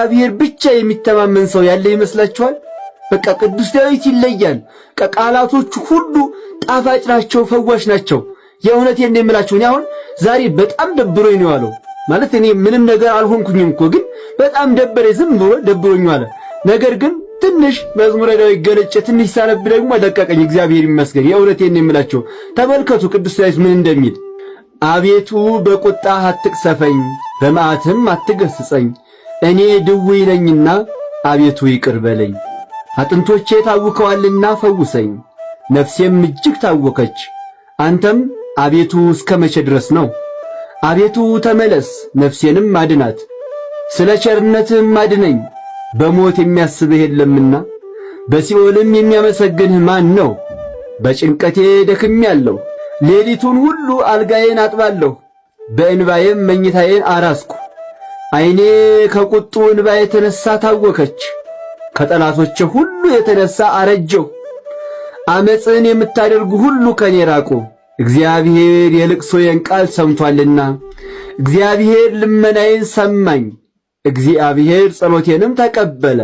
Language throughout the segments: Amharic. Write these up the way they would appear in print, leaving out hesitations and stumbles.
እግዚአብሔር ብቻ የሚተማመን ሰው ያለ ይመስላችኋል? በቃ ቅዱስ ዳዊት ይለያል። ቃላቶቹ ሁሉ ጣፋጭ ናቸው፣ ፈዋሽ ናቸው። የእውነቴን ነው የምላችሁ። እኔ አሁን ዛሬ በጣም ደብሮኝ ነው ያለው። ማለት እኔ ምንም ነገር አልሆንኩኝም እኮ ግን በጣም ደበረኝ፣ ዝም ብሎ ደብሮኝ አለ። ነገር ግን ትንሽ መዝሙረ ዳዊት ገለጨ፣ ትንሽ ሳነብ ደግሞ ለቀቀኝ። እግዚአብሔር ይመስገን። የእውነቴን ነው የምላችሁ። ተመልከቱ ቅዱስ ዳዊት ምን እንደሚል። አቤቱ በቁጣህ አትቅሰፈኝ፣ በመዓትም አትገስጸኝ። እኔ ድውይ ነኝና አቤቱ ይቅር በለኝ። አጥንቶቼ ታውከዋልና ፈውሰኝ፣ ነፍሴም እጅግ ታወከች። አንተም አቤቱ እስከ መቼ ድረስ ነው? አቤቱ ተመለስ፣ ነፍሴንም አድናት። ስለ ቸርነትህም አድነኝ። በሞት የሚያስብህ የለምና በሲኦልም የሚያመሰግንህ ማን ነው? በጭንቀቴ ደክሜአለሁ፣ ሌሊቱን ሁሉ አልጋዬን አጥባለሁ፣ በእንባዬም መኝታዬን አራስኩ። ዓይኔ ከቁጡ እንባ የተነሣ ታወከች፣ ከጠላቶቼ ሁሉ የተነሣ አረጀሁ። ዓመፅን የምታደርጉ ሁሉ ከኔ ራቁ። እግዚአብሔር የልቅሶዬን ቃል ሰምቶአልና፣ እግዚአብሔር ልመናዬን ሰማኝ። እግዚአብሔር ጸሎቴንም ተቀበለ።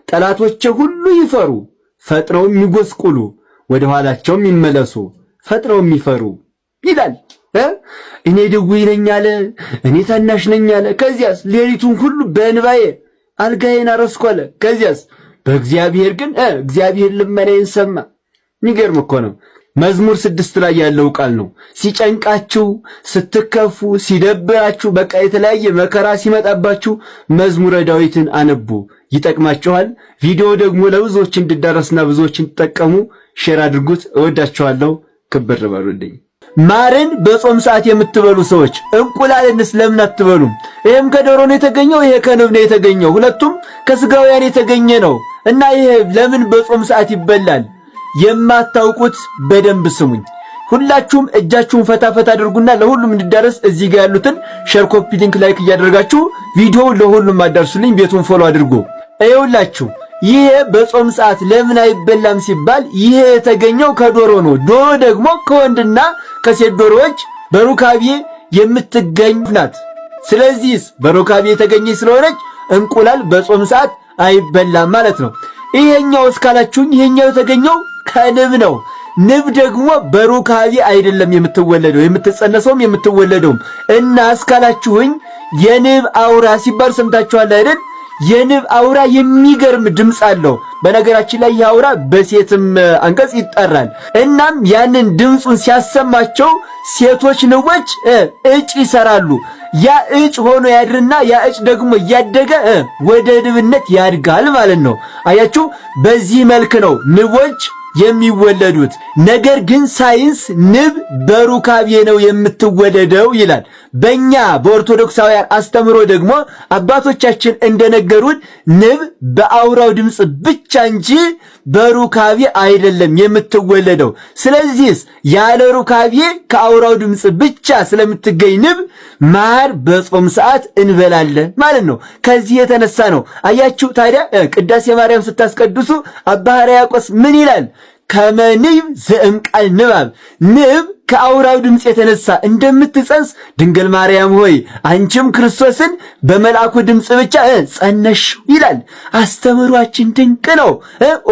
ጠላቶቼ ሁሉ ይፈሩ፣ ፈጥነውም ይጐስቁሉ፣ ወደ ኋላቸውም ይመለሱ፣ ፈጥነውም ይፈሩ ይላል። እኔ ድውይ ነኝ አለ፣ እኔ ታናሽ ነኝ አለ። ከዚያስ ሌሊቱን ሁሉ በእንባዬ አልጋዬን አረስኩ አለ። ከዚያስ በእግዚአብሔር ግን እግዚአብሔር ልመናዬን ሰማ። የሚገርም እኮ ነው። መዝሙር 6 ላይ ያለው ቃል ነው። ሲጨንቃችሁ፣ ስትከፉ፣ ሲደብራችሁ፣ በቃ የተለያየ መከራ ሲመጣባችሁ መዝሙረ ዳዊትን አነቡ፣ ይጠቅማችኋል። ቪዲዮ ደግሞ ለብዙዎች እንዲዳረስና ብዙዎች እንዲጠቀሙ ሼር አድርጉት። እወዳችኋለሁ። ክብር በሉልኝ። ማርን በጾም ሰዓት የምትበሉ ሰዎች እንቁላልንስ ለምን አትበሉም? ይሄም ከዶሮ ነው የተገኘው፣ ይሄ ከንብ ነው የተገኘው። ሁለቱም ከስጋውያን የተገኘ ነው እና ይሄ ለምን በጾም ሰዓት ይበላል? የማታውቁት በደንብ ስሙኝ። ሁላችሁም እጃችሁን ፈታ ፈታ አድርጉና ለሁሉም እንዲዳረስ እዚህ ጋር ያሉትን ሼር፣ ኮፒ፣ ሊንክ፣ ላይክ እያደረጋችሁ ቪዲዮው ለሁሉም አዳርሱልኝ። ቤቱን ፎሎ አድርጉ። ይኸውላችሁ ይሄ በጾም ሰዓት ለምን አይበላም ሲባል ይሄ የተገኘው ከዶሮ ነው። ዶሮ ደግሞ ከወንድና ከሴት ዶሮዎች በሩካቤ የምትገኝ ናት። ስለዚህ በሩካቤ የተገኘች ስለሆነች እንቁላል በጾም ሰዓት አይበላም ማለት ነው። ይሄኛው እስካላችሁኝ ይሄኛው የተገኘው ከንብ ነው። ንብ ደግሞ በሩካቤ አይደለም የምትወለደው፣ የምትጸነሰውም የምትወለደውም እና እስካላችሁኝ የንብ አውራ ሲባል ሰምታችኋል አይደል? የንብ አውራ የሚገርም ድምፅ አለው። በነገራችን ላይ ይህ አውራ በሴትም አንቀጽ ይጠራል። እናም ያንን ድምፁን ሲያሰማቸው ሴቶች ንቦች እጭ ይሰራሉ። ያ እጭ ሆኖ ያድርና ያ እጭ ደግሞ እያደገ ወደ ንብነት ያድጋል ማለት ነው። አያችሁ፣ በዚህ መልክ ነው ንቦች የሚወለዱት። ነገር ግን ሳይንስ ንብ በሩካቤ ነው የምትወለደው ይላል። በእኛ በኦርቶዶክሳውያን አስተምሮ ደግሞ አባቶቻችን እንደነገሩን ንብ በአውራው ድምፅ ብቻ እንጂ በሩካቤ አይደለም የምትወለደው። ስለዚህስ ያለ ሩካቤ ከአውራው ድምፅ ብቻ ስለምትገኝ ንብ ማር በጾም ሰዓት እንበላለን ማለት ነው። ከዚህ የተነሳ ነው። አያችሁ ታዲያ ቅዳሴ ማርያም ስታስቀድሱ አባ ሕርያቆስ ምን ይላል? ከመንብ ዘእምቃል ንባብ፣ ንብ ከአውራው ድምፅ የተነሳ እንደምትጸንስ ድንግል ማርያም ሆይ አንቺም ክርስቶስን በመልአኩ ድምፅ ብቻ ጸነሽው ይላል። አስተምሯችን ድንቅ ነው።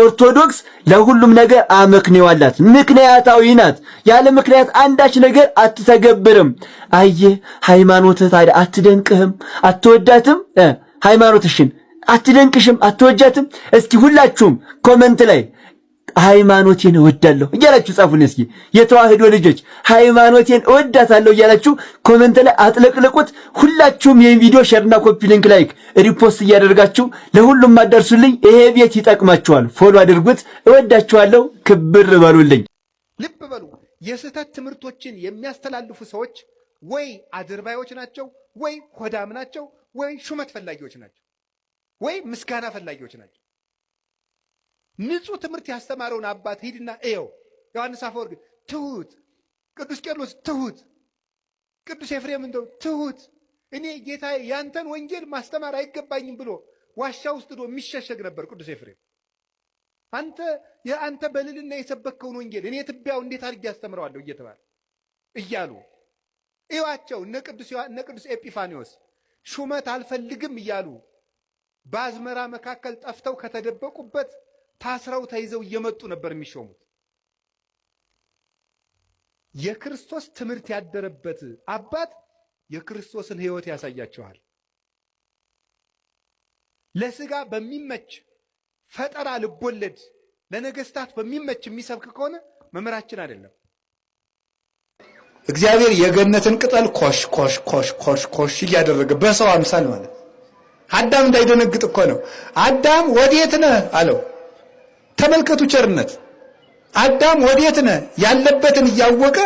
ኦርቶዶክስ ለሁሉም ነገር አመክንዮ አላት፣ ምክንያታዊ ናት። ያለ ምክንያት አንዳች ነገር አትተገብርም። አየህ ሃይማኖትህ ታዲያ አትደንቅህም? አትወዳትም? ሃይማኖትሽን አትደንቅሽም? አትወጃትም? እስቲ ሁላችሁም ኮመንት ላይ ሃይማኖቴን እወዳለሁ እያላችሁ ጻፉልኝ። እስኪ የተዋህዶ ልጆች ሃይማኖቴን እወዳታለሁ እያላችሁ ኮሜንት ላይ አጥለቅልቁት። ሁላችሁም ይህን ቪዲዮ ሼርና ኮፒ፣ ሊንክ፣ ላይክ፣ ሪፖስት እያደረጋችሁ ለሁሉም አዳርሱልኝ። ይሄ ቤት ይጠቅማችኋል። ፎሎ አድርጉት። እወዳችኋለሁ። ክብር በሉልኝ። ልብ በሉ። የስህተት ትምህርቶችን የሚያስተላልፉ ሰዎች ወይ አድርባዮች ናቸው፣ ወይ ሆዳም ናቸው፣ ወይ ሹመት ፈላጊዎች ናቸው፣ ወይ ምስጋና ፈላጊዎች ናቸው። ንጹህ ትምህርት ያስተማረውን አባት ሂድና እየው። ዮሐንስ አፈወርቅ ትሁት፣ ቅዱስ ቄርሎስ ትሁት፣ ቅዱስ ኤፍሬም እንደው ትሁት፣ እኔ ጌታ ያንተን ወንጌል ማስተማር አይገባኝም ብሎ ዋሻ ውስጥ ዶ የሚሸሸግ ነበር ቅዱስ ኤፍሬም። አንተ በልልና የሰበከውን ወንጌል እኔ ትቢያው እንዴት አድርጌ ያስተምረዋለሁ እየተባለ እያሉ እዩዋቸው። እነ ቅዱስ ኤጲፋኒዎስ ሹመት አልፈልግም እያሉ በአዝመራ መካከል ጠፍተው ከተደበቁበት ታስረው ተይዘው እየመጡ ነበር የሚሾሙት። የክርስቶስ ትምህርት ያደረበት አባት የክርስቶስን ሕይወት ያሳያቸዋል። ለስጋ በሚመች ፈጠራ ልቦለድ ለነገስታት በሚመች የሚሰብክ ከሆነ መምህራችን አይደለም። እግዚአብሔር የገነትን ቅጠል ኮሽ ኮሽ ኮሽ ኮሽ ኮሽ እያደረገ በሰው አምሳል ማለት አዳም እንዳይደነግጥ እኮ ነው። አዳም ወዴት ነህ አለው። ተመልከቱ ቸርነት። አዳም ወዴት ነህ ያለበትን እያወቀ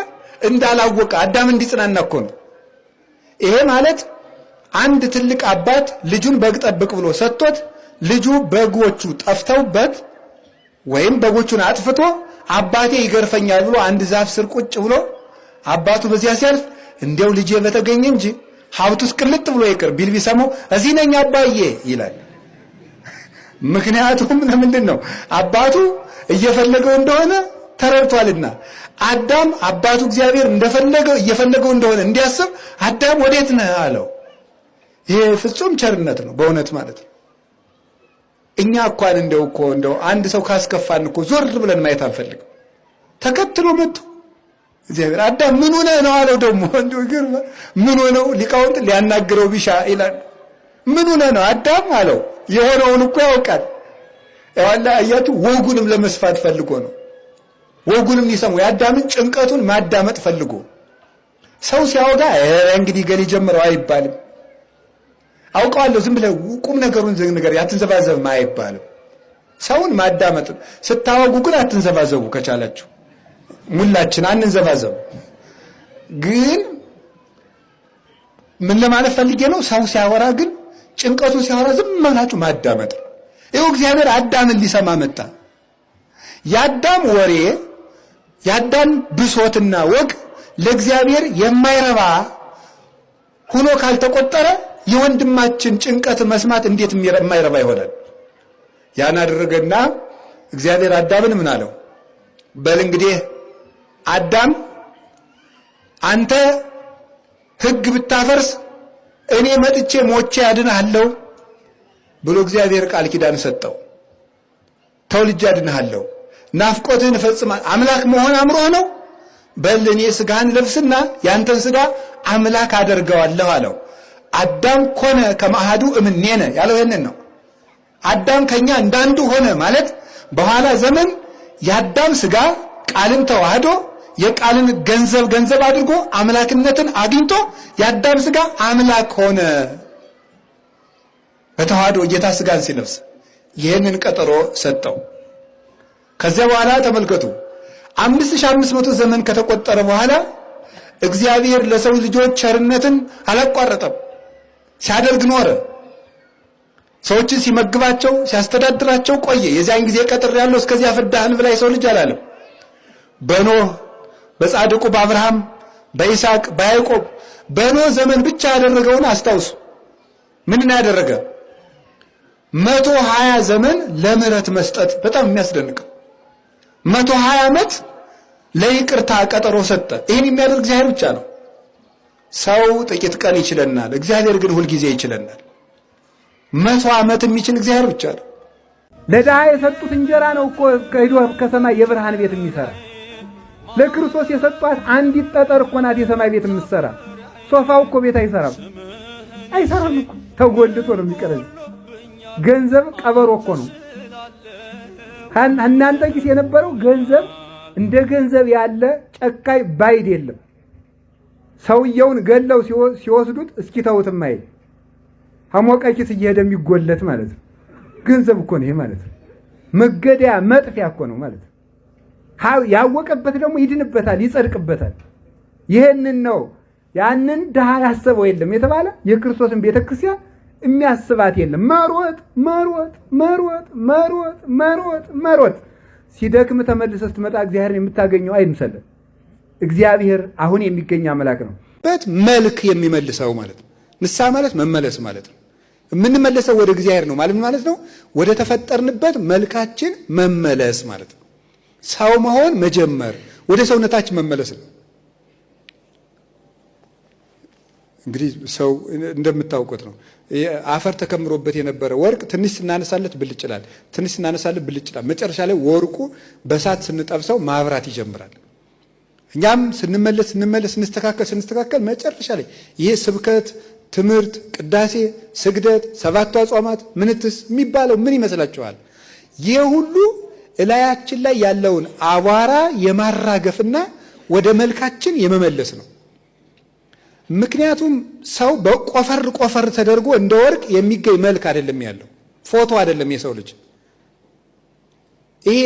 እንዳላወቀ አዳም እንዲጽናና እኮ ነው። ይሄ ማለት አንድ ትልቅ አባት ልጁን በግ ጠብቅ ብሎ ሰጥቶት ልጁ በጎቹ ጠፍተውበት ወይም በጎቹን አጥፍቶ አባቴ ይገርፈኛል ብሎ አንድ ዛፍ ስር ቁጭ ብሎ አባቱ በዚያ ሲያልፍ እንዲያው ልጄ በተገኘ እንጂ ሀብቱስ ቅልጥ ብሎ ይቅር ቢል ቢሰማው እዚህ ነኝ አባዬ ይላል። ምክንያቱም ለምንድን ነው? አባቱ እየፈለገው እንደሆነ ተረድቷልና። አዳም አባቱ እግዚአብሔር እየፈለገው እንደሆነ እንዲያስብ አዳም ወዴት ነህ አለው። ይሄ ፍጹም ቸርነት ነው በእውነት ማለት ነው። እኛ እንኳን እንደው አንድ ሰው ካስከፋን እኮ ዞር ብለን ማየት አንፈልግም። ተከትሎ መጥቶ እግዚአብሔር አዳም ምን ሆነ ነው አለው። ደግሞ እንደው ይገርማ ምን ሆነው ሊቃውንት ሊያናግረው ቢሻ ይላል። ምን ሆነ ነው አዳም አለው። የሆነውን እኮ ያውቃል። ያላ አያቱ ወጉንም ለመስፋት ፈልጎ ነው። ወጉንም ሊሰሙ የአዳምን ጭንቀቱን ማዳመጥ ፈልጎ ሰው ሲያወጋ እንግዲህ ገሌ ጀምረው አይባልም። አውቀዋለሁ ዝም ብለህ ቁም ነገሩን ነገር ያትንዘባዘብ አይባልም። ሰውን ማዳመጥ ስታወጉ ግን አትንዘባዘቡ። ከቻላችሁ ሙላችን አንንዘባዘቡ። ግን ምን ለማለት ፈልጌ ነው? ሰው ሲያወራ ግን ጭንቀቱ ሲያወራ ዝም ብላችሁ ማዳመጥ። ይኸው እግዚአብሔር አዳምን ሊሰማ መጣ። የአዳም ወሬ የአዳም ብሶትና ወግ ለእግዚአብሔር የማይረባ ሆኖ ካልተቆጠረ የወንድማችን ጭንቀት መስማት እንዴት የማይረባ ይሆናል? ያን አደረገና እግዚአብሔር አዳምን ምን አለው? በል እንግዲህ አዳም አንተ ሕግ ብታፈርስ እኔ መጥቼ ሞቼ ያድንሃለሁ ብሎ እግዚአብሔር ቃል ኪዳን ሰጠው። ተወልጄ ያድንሃለሁ፣ ናፍቆትህን እፈጽማለሁ። አምላክ መሆን አምሮህ ነው? በል እኔ ሥጋህን ለብስና ያንተን ሥጋ አምላክ አደርገዋለሁ አለው። አዳም ኮነ ከማሃዱ እምኔነ ያለው ይሄንን ነው። አዳም ከኛ እንዳንዱ ሆነ ማለት በኋላ ዘመን የአዳም ሥጋ ቃልን ተዋህዶ የቃልን ገንዘብ አድርጎ አምላክነትን አግኝቶ የአዳም ሥጋ አምላክ ሆነ። በተዋህዶ ጌታ ሥጋን ሲለብስ ይህንን ቀጠሮ ሰጠው። ከዚያ በኋላ ተመልከቱ 5500 ዘመን ከተቆጠረ በኋላ እግዚአብሔር ለሰው ልጆች ቸርነትን አላቋረጠም፣ ሲያደርግ ኖረ። ሰዎችን ሲመግባቸው ሲያስተዳድራቸው ቆየ። የዚያን ጊዜ ቀጥር ያለው እስከዚያ ፍዳህን ብላ የሰው ልጅ አላለም። በኖህ በጻድቁ በአብርሃም በይስሐቅ በያዕቆብ በኖህ ዘመን ብቻ ያደረገውን አስታውሱ። ምንድን ያደረገ? 120 ዘመን ለምህረት መስጠት። በጣም የሚያስደንቅ 120 ዓመት ለይቅርታ ቀጠሮ ሰጠ። ይህን የሚያደርግ እግዚአብሔር ብቻ ነው። ሰው ጥቂት ቀን ይችለናል፣ እግዚአብሔር ግን ሁልጊዜ ይችለናል። 100 ዓመት የሚችል እግዚአብሔር ብቻ ነው። ለድሃ የሰጡት እንጀራ ነው እኮ ከሄዶ ከሰማይ የብርሃን ቤት የሚሰራ። ለክርስቶስ የሰጧት አንዲት ጠጠር እኮ ናት የሰማይ ቤት የምትሰራ። ሶፋው እኮ ቤት አይሰራም እኮ ተጎልቶ ነው የሚቀረው። ገንዘብ ቀበሮ እኮ ነው። እናንተ ኪስ የነበረው ገንዘብ እንደ ገንዘብ ያለ ጨካይ ባይድ የለም። ሰውየውን ገለው ሲወስዱት እስኪ ተውትም አይል አሞቀ ኪስ እየሄደ የሚጎለት ማለት ነው። ገንዘብ እኮ ነው ይሄ ማለት ነው። መገደያ መጥፊያ እኮ ነው ማለት ነው። ያወቀበት ደግሞ ይድንበታል፣ ይጸድቅበታል። ይሄንን ነው ያንን ድሃ ያሰበው የለም የተባለ የክርስቶስን ቤተክርስቲያን የሚያስባት የለም። መሮጥ ሲደክም ተመልሰህ ስትመጣ እግዚአብሔርን የምታገኘው አይምሰልህ። እግዚአብሔር አሁን የሚገኝ አምላክ ነው። መልክ የሚመልሰው ማለት ነው። ንስሐ ማለት መመለስ ማለት ነው። የምንመለሰው ወደ እግዚአብሔር ነው ማለት ነው። ወደ ተፈጠርንበት መልካችን መመለስ ማለት ነው። ሰው መሆን መጀመር ወደ ሰውነታችን መመለስ ነው። እንግዲህ ሰው እንደምታውቁት ነው። አፈር ተከምሮበት የነበረ ወርቅ ትንሽ ስናነሳለት ብልጭ ይላል፣ ትንሽ ስናነሳለት ብልጭ ይላል። መጨረሻ ላይ ወርቁ በእሳት ስንጠብሰው ማብራት ይጀምራል። እኛም ስንመለስ ስንስተካከል መጨረሻ ላይ ይሄ ስብከት፣ ትምህርት፣ ቅዳሴ፣ ስግደት፣ ሰባቱ አጽዋማት፣ ምንትስ የሚባለው ምን ይመስላችኋል? ይህ ሁሉ እላያችን ላይ ያለውን አቧራ የማራገፍና ወደ መልካችን የመመለስ ነው። ምክንያቱም ሰው በቆፈር ተደርጎ እንደ ወርቅ የሚገኝ መልክ አይደለም ያለው፣ ፎቶ አይደለም የሰው ልጅ። ይሄ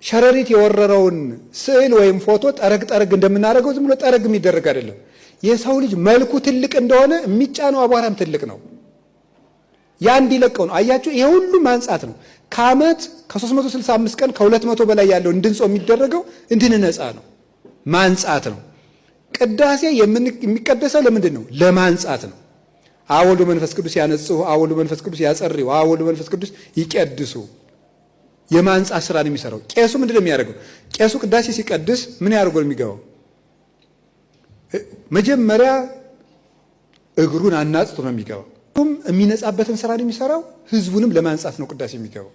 ሸረሪት የወረረውን ስዕል ወይም ፎቶ ጠረግ እንደምናደርገው ዝም ብሎ ጠረግ የሚደረግ አይደለም። የሰው ልጅ መልኩ ትልቅ እንደሆነ የሚጫነው አቧራም ትልቅ ነው። ያ እንዲለቀው ነው። አያችሁ፣ ይሄ ሁሉ ማንጻት ነው። ከዓመት ከ365 ቀን ከ200 በላይ ያለው እንድንጾም የሚደረገው እንድንነጻ ነው፣ ማንጻት ነው። ቅዳሴ የሚቀደሰው ለምንድን ነው? ለማንጻት ነው። አብ ወልድ መንፈስ ቅዱስ ያነጽሁ፣ አብ ወልድ መንፈስ ቅዱስ ያጸርዩ፣ አብ ወልድ መንፈስ ቅዱስ ይቀድሱ። የማንጻት ስራ ነው የሚሰራው። ቄሱ ምንድን ነው የሚያደርገው? ቄሱ ቅዳሴ ሲቀድስ ምን ያደርገው የሚገባው? መጀመሪያ እግሩን አናጽቶ ነው የሚገባው። የሚነጻበትን ስራ ነው የሚሰራው። ህዝቡንም ለማንጻት ነው ቅዳሴ የሚገባው።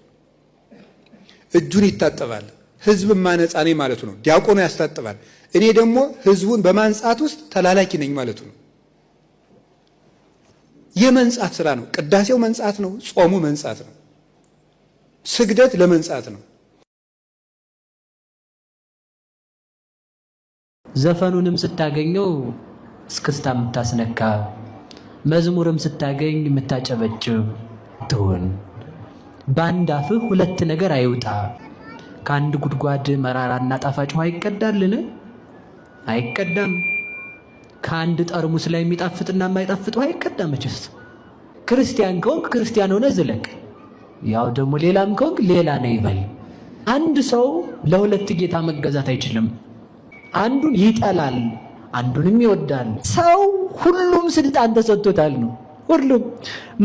እጁን ይታጠባል። ህዝብ ማነጻ ነኝ ማለቱ ነው። ዲያቆኑ ያስታጥባል። እኔ ደግሞ ህዝቡን በማንጻት ውስጥ ተላላኪ ነኝ ማለቱ ነው። የመንጻት ስራ ነው። ቅዳሴው መንጻት ነው። ጾሙ መንጻት ነው። ስግደት ለመንጻት ነው። ዘፈኑንም ስታገኘው እስክስታ የምታስነካ፣ መዝሙርም ስታገኝ የምታጨበጭብ ትሁን። በአንድ አፍህ ሁለት ነገር አይውጣ። ከአንድ ጉድጓድ መራራና ጣፋጭ ውሃ ይቀዳልን? አይቀዳም። ከአንድ ጠርሙስ ላይ የሚጣፍጥና የማይጣፍጥ ውሃ አይቀዳም። መቼስ ክርስቲያን ከሆንክ ክርስቲያን ሆነ ዝለቅ። ያው ደግሞ ሌላም ከሆንክ ሌላ ነው ይበል። አንድ ሰው ለሁለት ጌታ መገዛት አይችልም። አንዱን ይጠላል፣ አንዱንም ይወዳል። ሰው ሁሉም ስልጣን ተሰጥቶታል ነው። ሁሉም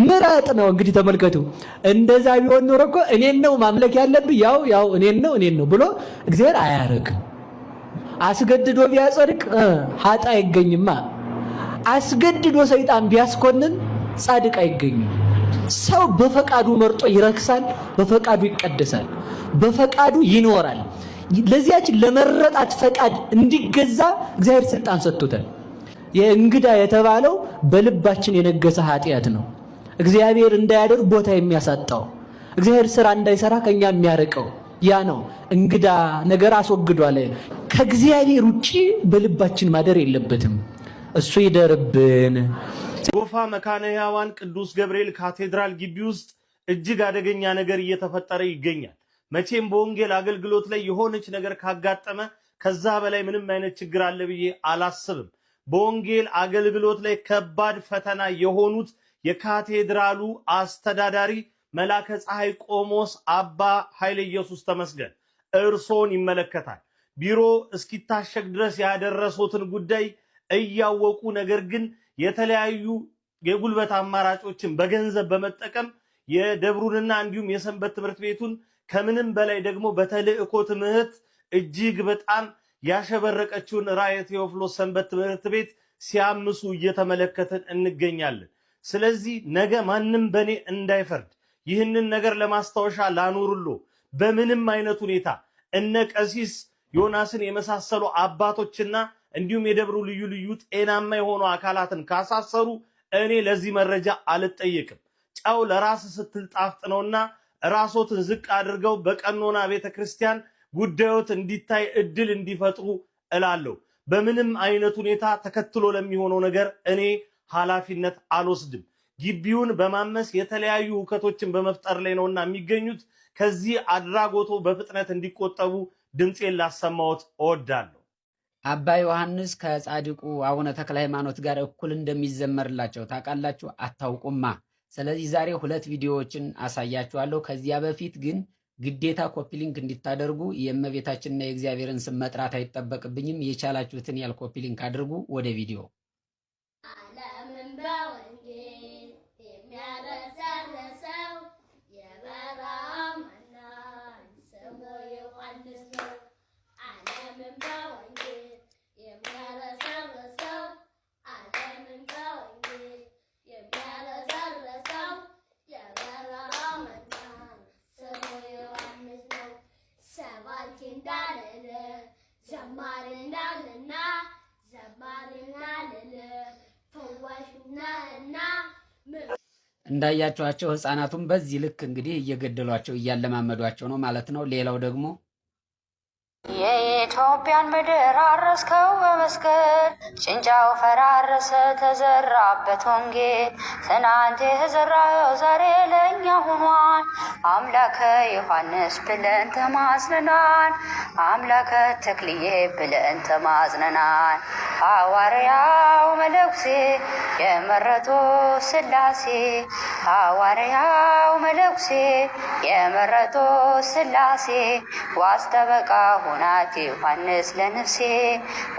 ምረጥ ነው። እንግዲህ ተመልከቱ። እንደዛ ቢሆን ኖሮ እኮ እኔን ነው ማምለክ ያለብህ፣ ያው እኔን ነው ብሎ እግዚአብሔር አያረግም። አስገድዶ ቢያጸድቅ ኃጥ አይገኝማ። አስገድዶ ሰይጣን ቢያስኮንን ጻድቅ አይገኝም። ሰው በፈቃዱ መርጦ ይረክሳል፣ በፈቃዱ ይቀደሳል፣ በፈቃዱ ይኖራል። ለዚያች ለመረጣት ፈቃድ እንዲገዛ እግዚአብሔር ስልጣን ሰጥቶታል። የእንግዳ የተባለው በልባችን የነገሰ ኃጢአት ነው። እግዚአብሔር እንዳያደርግ ቦታ የሚያሳጣው፣ እግዚአብሔር ስራ እንዳይሰራ ከኛ የሚያርቀው ያ ነው። እንግዳ ነገር አስወግዷል። ከእግዚአብሔር ውጪ በልባችን ማደር የለበትም። እሱ ይደርብን። ጎፋ መካነ ሕያዋን ቅዱስ ገብርኤል ካቴድራል ግቢ ውስጥ እጅግ አደገኛ ነገር እየተፈጠረ ይገኛል። መቼም በወንጌል አገልግሎት ላይ የሆነች ነገር ካጋጠመ ከዛ በላይ ምንም አይነት ችግር አለ ብዬ አላስብም። በወንጌል አገልግሎት ላይ ከባድ ፈተና የሆኑት የካቴድራሉ አስተዳዳሪ መላከ ፀሐይ ቆሞስ አባ ኃይለ ኢየሱስ ተመስገን እርሶን ይመለከታል። ቢሮ እስኪታሸግ ድረስ ያደረሱትን ጉዳይ እያወቁ ነገር ግን የተለያዩ የጉልበት አማራጮችን በገንዘብ በመጠቀም የደብሩንና እንዲሁም የሰንበት ትምህርት ቤቱን ከምንም በላይ ደግሞ በተልእኮ ትምህርት እጅግ በጣም ያሸበረቀችውን ራዕየ ቴዎፍሎስ ሰንበት ትምህርት ቤት ሲያምሱ እየተመለከትን እንገኛለን። ስለዚህ ነገ ማንም በኔ እንዳይፈርድ ይህንን ነገር ለማስታወሻ ላኑርሎ። በምንም አይነት ሁኔታ እነ ቀሲስ ዮናስን የመሳሰሉ አባቶችና እንዲሁም የደብሩ ልዩ ልዩ ጤናማ የሆኑ አካላትን ካሳሰሩ እኔ ለዚህ መረጃ አልጠየቅም። ጨው ለራስ ስትል ጣፍጥ ነውና ራሶትን ዝቅ አድርገው በቀኖና ቤተክርስቲያን ጉዳዮት እንዲታይ እድል እንዲፈጥሩ እላለሁ። በምንም አይነት ሁኔታ ተከትሎ ለሚሆነው ነገር እኔ ኃላፊነት አልወስድም። ግቢውን በማመስ የተለያዩ ሁከቶችን በመፍጠር ላይ ነውና የሚገኙት። ከዚህ አድራጎቶ በፍጥነት እንዲቆጠቡ ድምፄን ላሰማዎት እወዳለሁ። አባ ዮሐንስ ከጻድቁ አቡነ ተክለ ሃይማኖት ጋር እኩል እንደሚዘመርላቸው ታውቃላችሁ? አታውቁማ። ስለዚህ ዛሬ ሁለት ቪዲዮዎችን አሳያችኋለሁ። ከዚያ በፊት ግን ግዴታ ኮፒ ሊንክ እንድታደርጉ የእመቤታችንና የእግዚአብሔርን ስም መጥራት አይጠበቅብኝም። የቻላችሁትን ያል ኮፒ ሊንክ አድርጉ። ወደ ቪዲዮ ዓለምን በወንጌል የሚያረሰርሰው የበረሃው መናኝ ስሙ ዮሐንስ ነው። ዓለምን በወንጌል የሚያረሰርሰው ዓለምን እንዳያቸዋቸው ህፃናቱን በዚህ ልክ እንግዲህ እየገደሏቸው እያለማመዷቸው ነው ማለት ነው። ሌላው ደግሞ የኢትዮጵያን ምድር አረስከው በመስቀል ጭንጫው ፈራረሰ ተዘራበት ወንጌል ትናንት የዘራኸው ዛሬ ለእኛ ሆኗል። አምላከ ዮሐንስ ብለን ተማጽነናል። አምላከ ተክልዬ ብለን ተማጽነናል። ሐዋርያው መለኩሴ የመረጦ ስላሴ ሐዋርያው መለኩሴ የመረጦ ስላሴ ዋስተበቃ ሁናት ዮሐንስ ለነፍሴ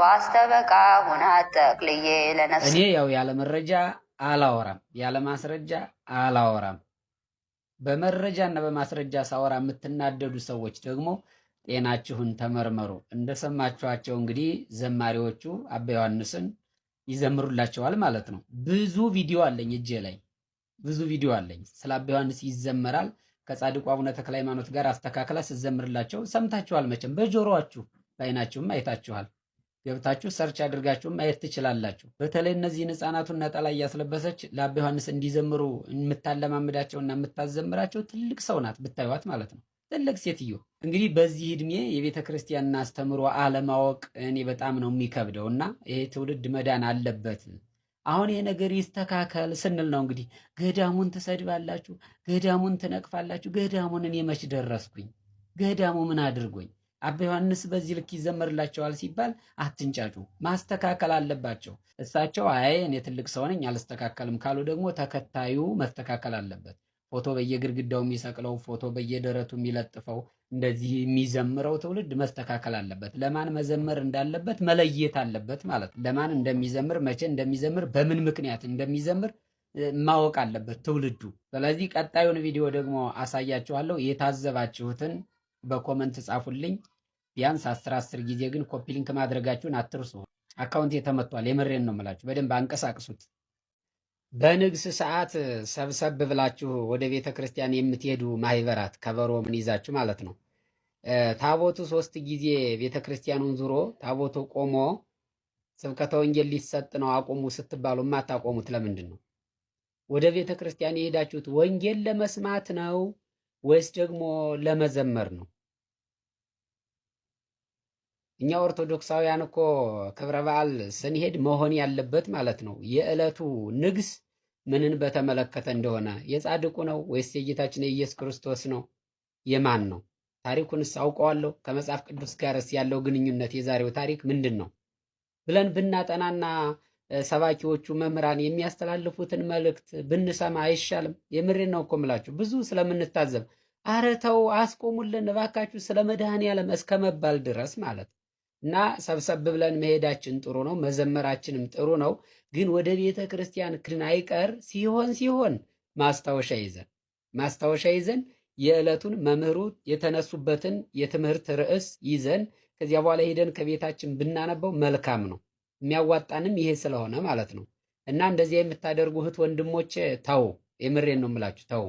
ዋስተበቃ ሁናት ተክልዬ ለነፍሴ። እኔ ያው ያለ መረጃ አላወራም፣ ያለ ማስረጃ አላወራም። በመረጃና በማስረጃ ሳወራ የምትናደዱ ሰዎች ደግሞ ጤናችሁን ተመርመሩ። እንደሰማችኋቸው እንግዲህ ዘማሪዎቹ አባ ዮሐንስን ይዘምሩላቸዋል ማለት ነው። ብዙ ቪዲዮ አለኝ እጄ ላይ ብዙ ቪዲዮ አለኝ። ስለ አባ ዮሐንስ ይዘመራል። ከጻድቁ አቡነ ተክለ ሃይማኖት ጋር አስተካክላ ስዘምርላቸው ሰምታችኋል። መቼም በጆሮአችሁ በአይናችሁም አይታችኋል። ገብታችሁ ሰርች አድርጋችሁ ማየት ትችላላችሁ። በተለይ እነዚህን ህፃናቱን ነጠላ እያስለበሰች ለአባ ዮሐንስ እንዲዘምሩ የምታለማምዳቸውና የምታዘምራቸው ትልቅ ሰው ናት ብታዩት ማለት ነው። ትልቅ ሴትዮ። እንግዲህ በዚህ እድሜ የቤተ ክርስቲያንን አስተምሮ አለማወቅ እኔ በጣም ነው የሚከብደው እና ይሄ ትውልድ መዳን አለበት። አሁን ይሄ ነገር ይስተካከል ስንል ነው እንግዲህ ገዳሙን ትሰድባላችሁ፣ ገዳሙን ትነቅፋላችሁ። ገዳሙን እኔ መች ደረስኩኝ? ገዳሙ ምን አድርጎኝ? አባ ዮሐንስ በዚህ ልክ ይዘመርላቸዋል ሲባል አትንጫጩ። ማስተካከል አለባቸው እሳቸው። አይ እኔ ትልቅ ሰው ነኝ አልስተካከልም ካሉ ደግሞ ተከታዩ መስተካከል አለበት። ፎቶ በየግድግዳው የሚሰቅለው፣ ፎቶ በየደረቱ የሚለጥፈው፣ እንደዚህ የሚዘምረው ትውልድ መስተካከል አለበት። ለማን መዘመር እንዳለበት መለየት አለበት ማለት ነው። ለማን እንደሚዘምር፣ መቼ እንደሚዘምር፣ በምን ምክንያት እንደሚዘምር ማወቅ አለበት ትውልዱ። ስለዚህ ቀጣዩን ቪዲዮ ደግሞ አሳያችኋለሁ። የታዘባችሁትን በኮመንት ጻፉልኝ። ቢያንስ 10 ጊዜ ግን ኮፒ ሊንክ ማድረጋችሁን አትርሱ። አካውንት ተመቷል። የምሬን ነው የምላችሁ። በደንብ አንቀሳቅሱት። በንግስ ሰዓት ሰብሰብ ብላችሁ ወደ ቤተ ክርስቲያን የምትሄዱ ማህበራት ከበሮ ምን ይዛችሁ ማለት ነው። ታቦቱ 3 ጊዜ ቤተ ክርስቲያኑን ዙሮ ታቦቱ ቆሞ ስብከተ ወንጌል ሊሰጥ ነው አቆሙ ስትባሉ የማታቆሙት ለምንድን ነው? ወደ ቤተ ክርስቲያን የሄዳችሁት ወንጌል ለመስማት ነው ወይስ ደግሞ ለመዘመር ነው? እኛ ኦርቶዶክሳውያን እኮ ክብረ በዓል ስንሄድ መሆን ያለበት ማለት ነው የዕለቱ ንግስ ምንን በተመለከተ እንደሆነ የጻድቁ ነው ወይስ የጌታችን የኢየሱስ ክርስቶስ ነው? የማን ነው? ታሪኩንስ አውቀዋለሁ? ከመጽሐፍ ቅዱስ ጋርስ ያለው ግንኙነት የዛሬው ታሪክ ምንድን ነው ብለን ብናጠናና ሰባኪዎቹ መምህራን የሚያስተላልፉትን መልእክት ብንሰማ አይሻልም? የምሬን ነው እኮ የምላችሁ ብዙ ስለምንታዘብ ኧረ ተው አስቆሙልን እባካችሁ ስለ መድኃኔዓለም እስከ መባል ድረስ ማለት እና ሰብሰብ ብለን መሄዳችን ጥሩ ነው፣ መዘመራችንም ጥሩ ነው። ግን ወደ ቤተ ክርስቲያን አይቀር ሲሆን ማስታወሻ ይዘን የዕለቱን መምህሩ የተነሱበትን የትምህርት ርዕስ ይዘን ከዚያ በኋላ ሄደን ከቤታችን ብናነበው መልካም ነው። የሚያዋጣንም ይሄ ስለሆነ ማለት ነው። እና እንደዚያ የምታደርጉ እህት ወንድሞቼ ተው፣ የምሬን ነው የምላችሁ ተው።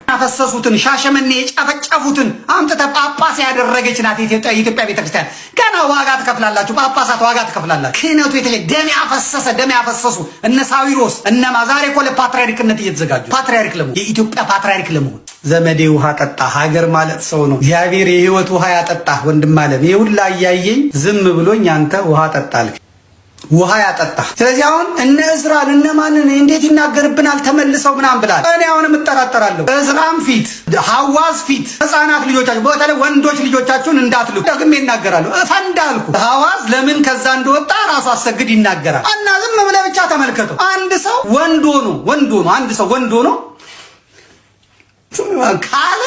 ያፈሰሱትን ሻሸመኔ የጨፈጨፉትን አምጥተህ ጳጳስ ያደረገች ናት የኢትዮጵያ ቤተክርስቲያን። ገና ዋጋ ትከፍላላችሁ፣ ጳጳሳት ዋጋ ትከፍላላችሁ። ክህነቱ ደም ያፈሰሱ እነ ሳዊሮስ እነማ ዛሬ እኮ ለፓትርያርክነት እየተዘጋጁ ፓትርያርክ ለመሆን የኢትዮጵያ ፓትርያርክ ለመሆን ዘመዴ ውሃ ጠጣ። ሀገር ማለት ሰው ነው። እግዚአብሔር የህይወት ውሃ ያጠጣ ወንድም አለም። ይሄ ሁላ እያየኝ ዝም ብሎኝ አንተ ውሃ ጠጣል ውሃ ያጠጣ። ስለዚህ አሁን እነ እዝራን እነማንን እንዴት ይናገርብናል ተመልሰው ምናምን ብላል። እኔ አሁንም እጠራጠራለሁ። እዝራም ፊት ሐዋዝ ፊት ህፃናት ልጆቻችሁ በተለይ ወንዶች ልጆቻችሁን እንዳትልኩ ደግሜ ይናገራሉ። ፈንዳልኩ ሐዋዝ ለምን ከዛ እንደወጣ ራሱ አሰግድ ይናገራል። እና ዝም ብለህ ብቻ ተመልከተው። አንድ ሰው ወንዶ ነው አንድ ሰው ወንዶ ነው ካለ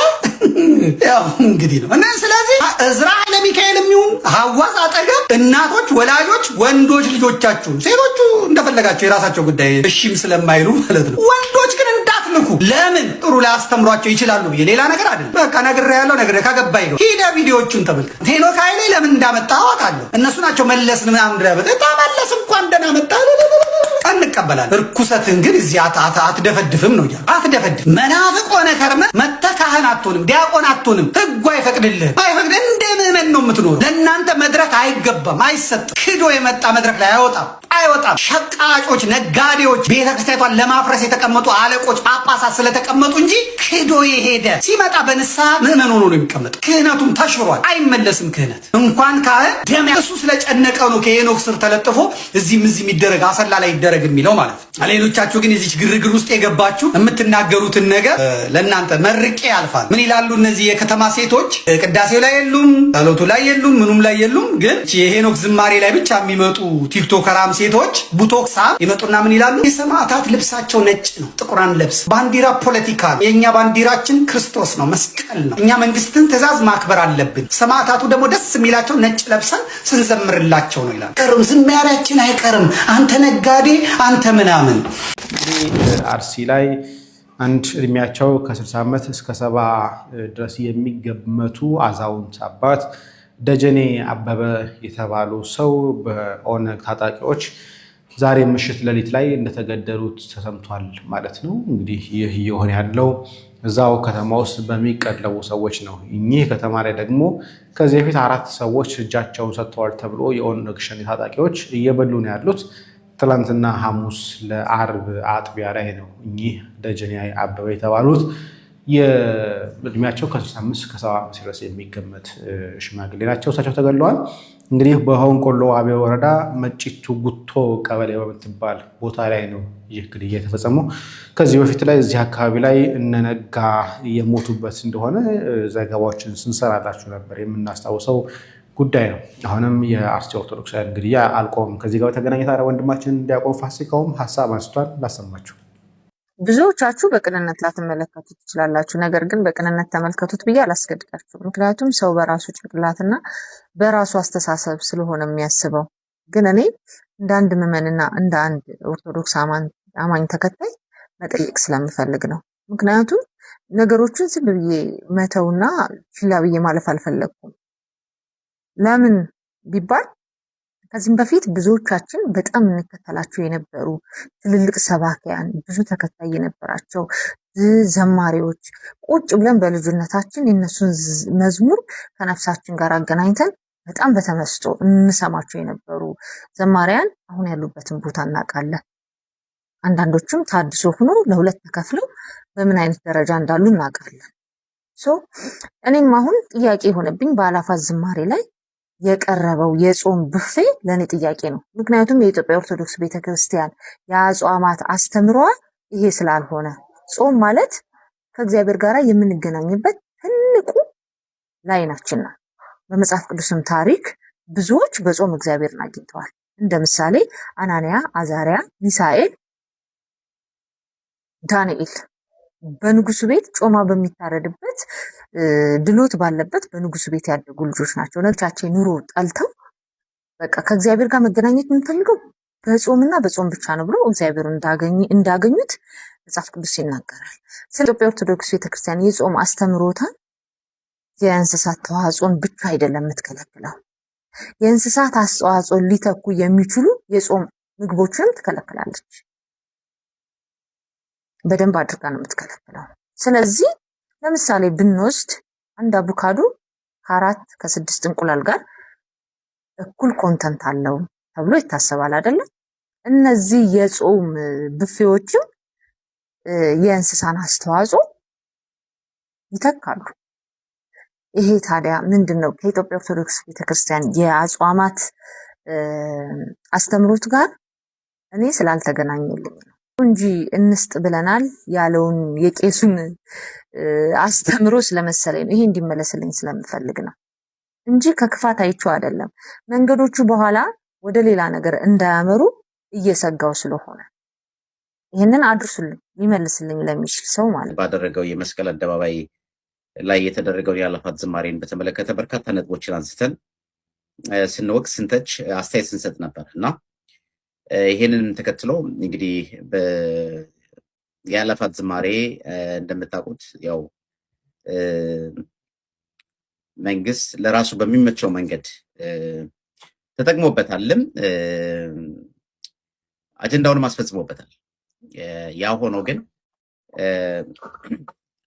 ያው እንግዲህ ነው እና ስለዚህ እዝራ ለሚካኤል የሚሆን ሐዋዝ አጠገብ እናቶች ወላጆች ወንዶች ልጆቻችሁ ሴቶቹ እንደፈለጋቸው የራሳቸው ጉዳይ እሺም ስለማይሉ ማለት ነው። ወንዶች ግን እንዳትልኩ። ለምን ጥሩ ላስተምሯቸው ይችላሉ ብዬ ሌላ ነገር አይደለም። በቃ ነግሬሃለሁ። ከገባኝ ነው። ሂደ ቪዲዮዎቹን ተመልከት። ሄኖክ ኃይሌ ለምን እንዳመጣ አውቃለሁ። እነሱ ናቸው መለስን ምናምን ድረበት ተመለስ እንኳን እንደናመጣ እንቀበላለን። እርኩሰትን ግን እዚህ አትደፈድፍም ነው ያለው። አትደፈድፍ መናፍቅ ሆነ ከርመ መተካህን አትሆንም፣ ዲያቆን አትሆንም። ህጉ አይፈቅድልህ። እንደ ምዕመን ነው የምትኖር። ለእናንተ መድረክ አይገባም፣ አይሰጥም። ክዶ የመጣ መድረክ ላይ አይወጣም። አይወጣም። ሸቃጮች፣ ነጋዴዎች፣ ቤተክርስቲያኗን ለማፍረስ የተቀመጡ አለቆች፣ ጳጳሳት ስለተቀመጡ እንጂ ክዶ የሄደ ሲመጣ በንስሐ ምዕመን ሆኖ ነው የሚቀመጠው። ክህነቱም ተሽሯል፣ አይመለስም። ክህነት እንኳን ካህን ደም እሱ ስለጨነቀው ነው ከሄኖክ ስር ተለጥፎ እዚህም የሚደረግ አሰላ ላይ ይደረግ የሚለው ማለት ነው። ሌሎቻችሁ ግን እዚህ ግርግር ውስጥ የገባችሁ የምትናገሩትን ነገር ለእናንተ መርቄ ያልፋል። ምን ይላሉ እነዚህ የከተማ ሴቶች? ቅዳሴው ላይ የሉም፣ ጸሎቱ ላይ የሉም፣ ምኑም ላይ የሉም። ግን የሄኖክ ዝማሬ ላይ ብቻ የሚመጡ ቲክቶከራም ሴቶች ቡቶክሳም ይመጡና ምን ይላሉ? የሰማዕታት ልብሳቸው ነጭ ነው፣ ጥቁር አንለብስ። ባንዲራ ፖለቲካ ነው። የእኛ ባንዲራችን ክርስቶስ ነው፣ መስቀል ነው። እኛ መንግስትን ትእዛዝ ማክበር አለብን። ሰማዕታቱ ደግሞ ደስ የሚላቸው ነጭ ለብሰን ስንዘምርላቸው ነው ይላሉ። ቀርም ዝማሬያችን አይቀርም። አንተ ነጋዴ፣ አንተ ምናምን። አርሲ ላይ አንድ እድሜያቸው ከ60 ዓመት እስከ 70 ድረስ የሚገመቱ አዛውንት አባት ደጀኔ አበበ የተባሉ ሰው በኦነግ ታጣቂዎች ዛሬ ምሽት ሌሊት ላይ እንደተገደሉት ተሰምቷል ማለት ነው። እንግዲህ ይህ እየሆነ ያለው እዛው ከተማ ውስጥ በሚቀለቡ ሰዎች ነው። እኚህ ከተማ ላይ ደግሞ ከዚህ በፊት 4 ሰዎች እጃቸውን ሰጥተዋል ተብሎ የኦነግ ሸኔ ታጣቂዎች እየበሉ ነው ያሉት። ትላንትና ሐሙስ ለአርብ አጥቢያ ላይ ነው እኚህ ደጀኔ አበበ የተባሉት የእድሜያቸው ከ65 እስከ 70 ዓመት ድረስ የሚገመት ሽማግሌ ናቸው። እሳቸው ተገድለዋል። እንግዲህ በሆንቆሎ ዋቤ ወረዳ መጪቱ ጉቶ ቀበሌ በምትባል ቦታ ላይ ነው ይህ ግድያ የተፈጸመው። ከዚህ በፊት ላይ እዚህ አካባቢ ላይ እነነጋ የሞቱበት እንደሆነ ዘገባዎችን ስንሰራላችሁ ነበር የምናስታውሰው ጉዳይ ነው። አሁንም የአርሲ ኦርቶዶክሳውያን ግድያ አልቆምም። ከዚህ ጋር በተገናኘ ታዲያ ወንድማችን ዲያቆን ፋሲካውም ሀሳብ አንስቷል። ላሰማችሁ። ብዙዎቻችሁ በቅንነት ላትመለከቱት ትችላላችሁ። ነገር ግን በቅንነት ተመልከቱት ብዬ አላስገድዳችሁ። ምክንያቱም ሰው በራሱ ጭንቅላትና በራሱ አስተሳሰብ ስለሆነ የሚያስበው። ግን እኔ እንደ አንድ ምዕመንና እንደ አንድ ኦርቶዶክስ አማኝ ተከታይ መጠየቅ ስለምፈልግ ነው። ምክንያቱም ነገሮችን ዝም ብዬ መተውና ችላ ብዬ ማለፍ አልፈለግኩም። ለምን ቢባል ከዚህም በፊት ብዙዎቻችን በጣም እንከተላቸው የነበሩ ትልልቅ ሰባኪያን፣ ብዙ ተከታይ የነበራቸው ዘማሪዎች ቁጭ ብለን በልጅነታችን የነሱን መዝሙር ከነፍሳችን ጋር አገናኝተን በጣም በተመስጦ እንሰማቸው የነበሩ ዘማሪያን አሁን ያሉበትን ቦታ እናውቃለን። አንዳንዶችም ታድሶ ሆኖ ለሁለት ተከፍለው በምን አይነት ደረጃ እንዳሉ እናውቃለን። እኔም አሁን ጥያቄ የሆነብኝ በአላፋት ዝማሬ ላይ የቀረበው የጾም ብፌ ለኔ ጥያቄ ነው። ምክንያቱም የኢትዮጵያ ኦርቶዶክስ ቤተክርስቲያን የአጽዋማት አስተምሯ ይሄ ስላልሆነ ጾም ማለት ከእግዚአብሔር ጋር የምንገናኝበት ትልቁ ላይናችን ነው። በመጽሐፍ ቅዱስም ታሪክ ብዙዎች በጾም እግዚአብሔርን አግኝተዋል። እንደ ምሳሌ አናንያ፣ አዛሪያ፣ ሚሳኤል፣ ዳንኤል በንጉሱ ቤት ጮማ በሚታረድበት ድሎት ባለበት በንጉሱ ቤት ያደጉ ልጆች ናቸው። ነቻቸው ኑሮ ጠልተው በቃ ከእግዚአብሔር ጋር መገናኘት የምንፈልገው በጾምና በጾም ብቻ ነው ብሎ እግዚአብሔር እንዳገኙት መጽሐፍ ቅዱስ ይናገራል። ስለ ኢትዮጵያ ኦርቶዶክስ ቤተክርስቲያን የጾም አስተምሮታን የእንስሳት ተዋጽኦን ብቻ አይደለም የምትከለክለው፣ የእንስሳት አስተዋጽኦን ሊተኩ የሚችሉ የጾም ምግቦችንም ትከለክላለች። በደንብ አድርጋ ነው የምትከለክለው። ስለዚህ ለምሳሌ ብንወስድ አንድ አቮካዶ ከ4 ከ6 እንቁላል ጋር እኩል ኮንተንት አለው ተብሎ ይታሰባል አይደለም? እነዚህ የጾም ብፌዎችም የእንስሳን አስተዋጽኦ ይተካሉ። ይሄ ታዲያ ምንድነው? ከኢትዮጵያ ኦርቶዶክስ ቤተክርስቲያን የአጽዋማት አስተምሮት ጋር እኔ ስላልተገናኘልኝ ነው እንጂ እንስጥ ብለናል ያለውን የቄሱን አስተምሮ ስለመሰለኝ ነው። ይሄ እንዲመለስልኝ ስለምፈልግ ነው እንጂ ከክፋት አይቼው አይደለም። መንገዶቹ በኋላ ወደ ሌላ ነገር እንዳያመሩ እየሰጋው ስለሆነ ይሄንን አድርሱልኝ ሊመልስልኝ ለሚችል ሰው ማለት ባደረገው የመስቀል አደባባይ ላይ የተደረገውን የአላፋት ዝማሬን በተመለከተ በርካታ ነጥቦችን አንስተን ስንወቅስ፣ ስንተች፣ አስተያየት ስንሰጥ ነበር እና ይሄንን ተከትሎ እንግዲህ የአላፋት ዝማሬ እንደምታውቁት ያው መንግስት ለራሱ በሚመቸው መንገድ ተጠቅሞበታልም አጀንዳውንም አስፈጽሞበታል። ያ ሆኖ ግን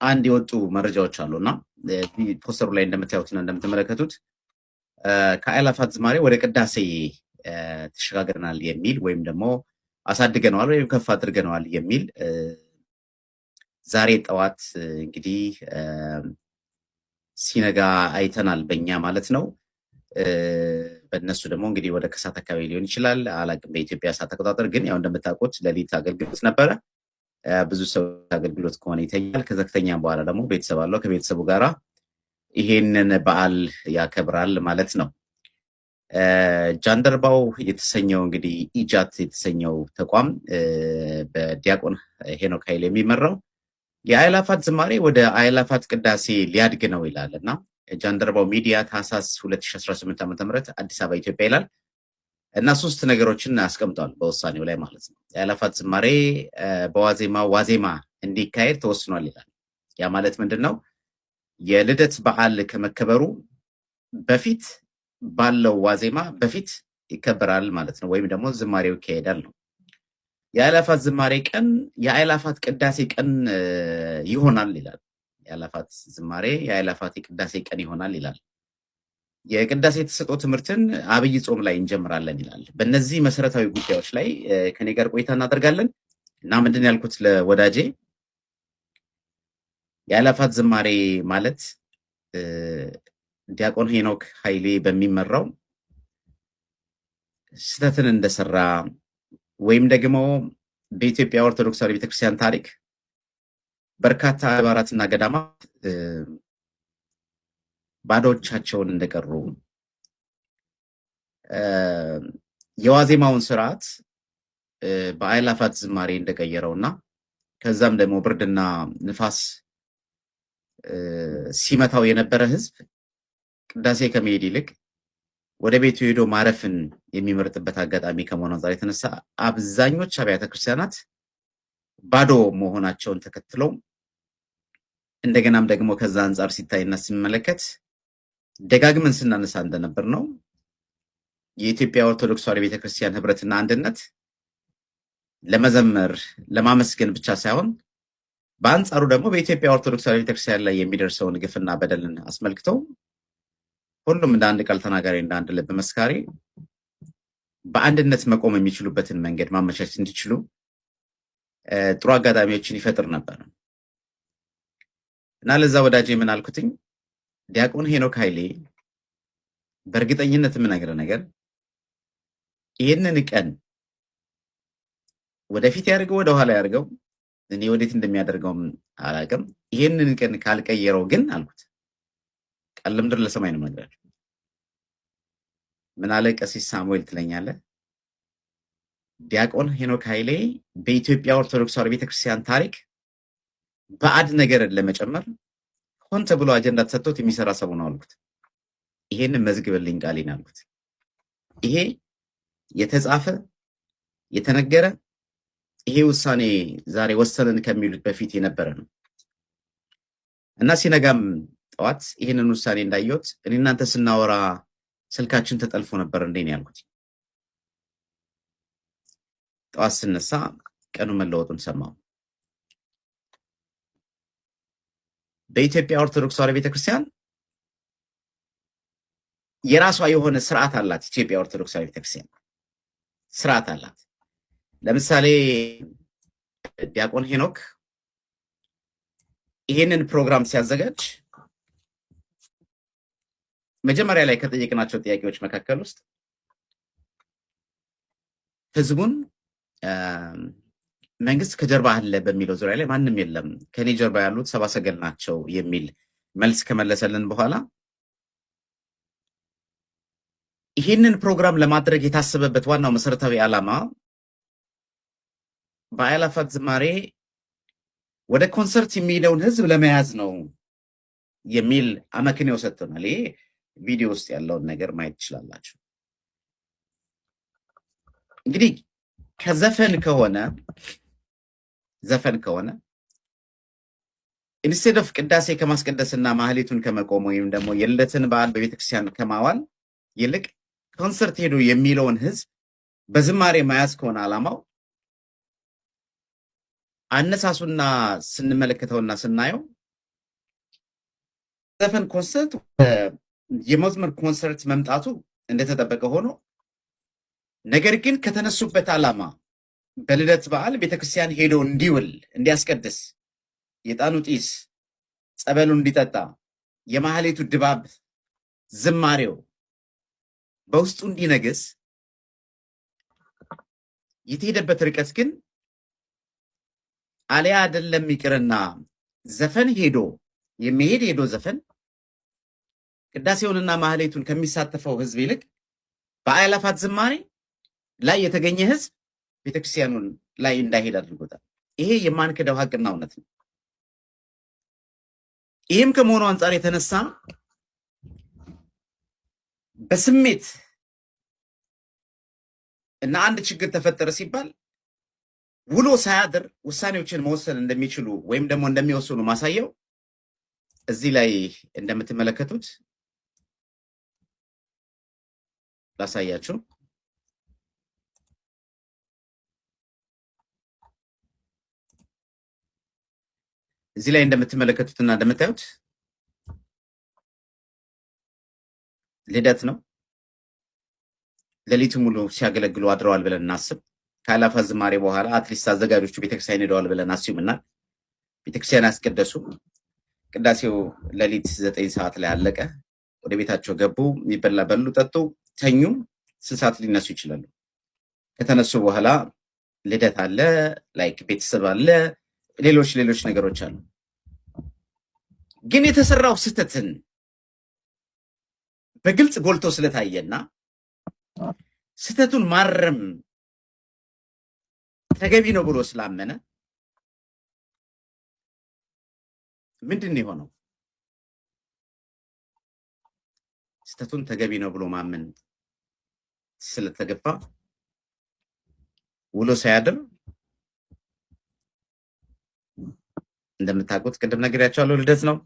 አንድ የወጡ መረጃዎች አሉና ፖስተሩ ላይ እንደምታዩትና እንደምትመለከቱት ከአላፋት ዝማሬ ወደ ቅዳሴ ተሸጋግረናል የሚል ወይም ደግሞ አሳድገነዋል ወይም ከፍ አድርገነዋል የሚል ዛሬ ጠዋት እንግዲህ ሲነጋ አይተናል፣ በእኛ ማለት ነው። በእነሱ ደግሞ እንግዲህ ወደ ከሰዓት አካባቢ ሊሆን ይችላል አላቅም። በኢትዮጵያ ሰዓት አቆጣጠር ግን ያው እንደምታውቁት ሌሊት አገልግሎት ነበረ። ብዙ ሰው አገልግሎት ከሆነ ይተኛል። ከዘክተኛም በኋላ ደግሞ ቤተሰብ አለው፣ ከቤተሰቡ ጋራ ይሄንን በዓል ያከብራል ማለት ነው። ጃንደረባው የተሰኘው እንግዲህ ኢጃት የተሰኘው ተቋም በዲያቆን ሄኖክ ኃይሌ የሚመራው የአእላፋት ዝማሬ ወደ አእላፋት ቅዳሴ ሊያድግ ነው ይላል እና ጃንደረባው ሚዲያ ታህሳስ 2018 ዓ.ም አዲስ አበባ ኢትዮጵያ ይላል እና 3 ነገሮችን አስቀምጧል በውሳኔው ላይ ማለት ነው። የአእላፋት ዝማሬ ዋዜማ እንዲካሄድ ተወስኗል ይላል። ያ ማለት ምንድነው? የልደት በዓል ከመከበሩ በፊት ባለው ዋዜማ በፊት ይከበራል ማለት ነው፣ ወይም ደግሞ ዝማሬው ይካሄዳል ነው። የአእላፋት ዝማሬ ቀን የአእላፋት ቅዳሴ ቀን ይሆናል ይላል። የአእላፋት ዝማሬ የአእላፋት ቅዳሴ ቀን ይሆናል ይላል። የቅዳሴ የተሰጠው ትምህርትን አብይ ጾም ላይ እንጀምራለን ይላል። በእነዚህ መሰረታዊ ጉዳዮች ላይ ከኔ ጋር ቆይታ እናደርጋለን እና ምንድን ያልኩት ለወዳጄ የአእላፋት ዝማሬ ማለት ዲያቆን ሄኖክ ኃይሌ በሚመራው ስህተትን እንደሰራ ወይም ደግሞ በኢትዮጵያ ኦርቶዶክሳዊ ቤተክርስቲያን ታሪክ በርካታ አድባራትና ገዳማት ባዶቻቸውን እንደቀሩ የዋዜማውን ስርዓት በአእላፋት ዝማሬ እንደቀየረውና ከዛም ደግሞ ብርድና ንፋስ ሲመታው የነበረ ህዝብ ቅዳሴ ከመሄድ ይልቅ ወደ ቤቱ ሄዶ ማረፍን የሚመርጥበት አጋጣሚ ከመሆኑ አንፃር የተነሳ አብዛኞች አብያተ ክርስቲያናት ባዶ መሆናቸውን ተከትለው እንደገናም ደግሞ ከዛ አንፃር ሲታይና ሲመለከት ደጋግመን ስናነሳ እንደነበር ነው የኢትዮጵያ ኦርቶዶክስ ተዋሕዶ ቤተክርስቲያን ህብረትና አንድነት ለመዘመር ለማመስገን ብቻ ሳይሆን በአንጻሩ ደግሞ በኢትዮጵያ ኦርቶዶክስ ተዋሕዶ ቤተክርስቲያን ላይ የሚደርሰውን ግፍና በደልን አስመልክተው ሁሉም እንደ አንድ ቃል ተናጋሪ እንደ አንድ ልብ መስካሪ በአንድነት መቆም የሚችሉበትን መንገድ ማመቻቸት እንዲችሉ ጥሩ አጋጣሚዎችን ይፈጥር ነበር እና ለዛ ወዳጄ ምን አልኩትኝ፣ ዲያቆን ሄኖክ ኃይሌ በእርግጠኝነት የምነግርህ ነገር ይህንን ቀን ወደፊት ያድርገው ወደ ኋላ ያድርገው እኔ ወዴት እንደሚያደርገውም አላውቅም። ይህንን ቀን ካልቀየረው ግን አልኩት ቃል ምድር ለሰማይ ነው ነገር ምን አለ ቀሲስ ሳሙኤል ትለኛለህ? ዲያቆን ሄኖክ ኃይሌ በኢትዮጵያ ኦርቶዶክስ ተዋሕዶ ቤተክርስቲያን ታሪክ ባዕድ ነገር ለመጨመር ሆን ተብሎ አጀንዳ ተሰጥቶት የሚሰራ ሰው ነው አልኩት። ይሄንን መዝግብልኝ ቃሌን አልኩት። ይሄ የተጻፈ የተነገረ ይሄ ውሳኔ ዛሬ ወሰንን ከሚሉት በፊት የነበረ ነው እና ሲነጋም ጠዋት ይሄንን ውሳኔ እንዳየሁት እኔ እናንተ ስናወራ ስልካችን ተጠልፎ ነበር እንዴ ነው ያልኩት። ጠዋት ስነሳ ቀኑ መለወጡን ሰማሁ። በኢትዮጵያ ኦርቶዶክስ ተዋሕዶ ቤተክርስቲያን የራሷ የሆነ ስርዓት አላት። ኢትዮጵያ ኦርቶዶክስ ተዋሕዶ ቤተክርስቲያን ስርዓት አላት። ለምሳሌ ዲያቆን ሄኖክ ይሄንን ፕሮግራም ሲያዘጋጅ መጀመሪያ ላይ ከጠየቅናቸው ጥያቄዎች መካከል ውስጥ ህዝቡን መንግስት ከጀርባ አለ በሚለው ዙሪያ ላይ ማንም የለም ከኔ ጀርባ ያሉት ሰብአ ሰገል ናቸው የሚል መልስ ከመለሰልን በኋላ ይህንን ፕሮግራም ለማድረግ የታሰበበት ዋናው መሰረታዊ ዓላማ በአእላፋት ዝማሬ ወደ ኮንሰርት የሚሄደውን ህዝብ ለመያዝ ነው የሚል አመክንዮ ሰጥቶናል። ይሄ ቪዲዮ ውስጥ ያለውን ነገር ማየት ትችላላችሁ። እንግዲህ ከዘፈን ከሆነ ኢንስቴድ ኦፍ ቅዳሴ ከማስቀደስና ማህሌቱን ከመቆም ወይም ደግሞ የልደትን በዓል በቤተክርስቲያን ከማዋል ይልቅ ኮንሰርት ሄዶ የሚለውን ህዝብ በዝማሬ መያዝ ከሆነ ዓላማው አነሳሱና ስንመለከተውና ስናየው ዘፈን ኮንሰርት የመዝሙር ኮንሰርት መምጣቱ እንደተጠበቀ ሆኖ ነገር ግን ከተነሱበት ዓላማ በልደት በዓል ቤተክርስቲያን ሄዶ እንዲውል እንዲያስቀድስ የዕጣኑ ጢስ ጸበሉ እንዲጠጣ የማህሌቱ ድባብ ዝማሬው በውስጡ እንዲነግስ የተሄደበት ርቀት ግን አሊያ አይደለም ይቅርና ዘፈን ሄዶ ዘፈን ቅዳሴውንና ማህሌቱን ከሚሳተፈው ህዝብ ይልቅ በአእላፋት ዝማሬ ላይ የተገኘ ህዝብ ቤተክርስቲያኑን ላይ እንዳይሄድ አድርጎታል። ይሄ የማንክደው ሀቅና እውነት ነው። ይህም ከመሆኑ አንጻር የተነሳ በስሜት እና አንድ ችግር ተፈጠረ ሲባል ውሎ ሳያድር ውሳኔዎችን መወሰን እንደሚችሉ ወይም ደግሞ እንደሚወስኑ ማሳየው እዚህ ላይ እንደምትመለከቱት ላሳያችሁ። እዚህ ላይ እንደምትመለከቱትና እንደምታዩት ልደት ነው። ሌሊቱ ሙሉ ሲያገለግሉ አድረዋል ብለን እናስብ። ከአእላፋት ዝማሬ በኋላ አትሊስት አዘጋጆቹ ቤተክርስቲያን ሄደዋል ብለን አስዩምና ቤተክርስቲያን ያስቀደሱ። ቅዳሴው ሌሊት 9 ሰዓት ላይ አለቀ። ወደ ቤታቸው ገቡ። የሚበላ በሉ፣ ጠጡ፣ ተኙ። 6 ሰዓት ሊነሱ ይችላሉ። ከተነሱ በኋላ ልደት አለ፣ ላይክ ቤተሰብ አለ፣ ሌሎች ነገሮች አሉ። ግን የተሰራው ስህተትን በግልጽ ጎልቶ ስለታየና ስህተቱን ማረም ተገቢ ነው ብሎ ስላመነ ምንድን ነው የሆነው? ስህተቱን ተገቢ ነው ብሎ ማመን ስለተገባ ውሎ ሳያድር እንደምታውቁት ቅድም ነግሬያቸዋለሁ፣ ልደት ነው።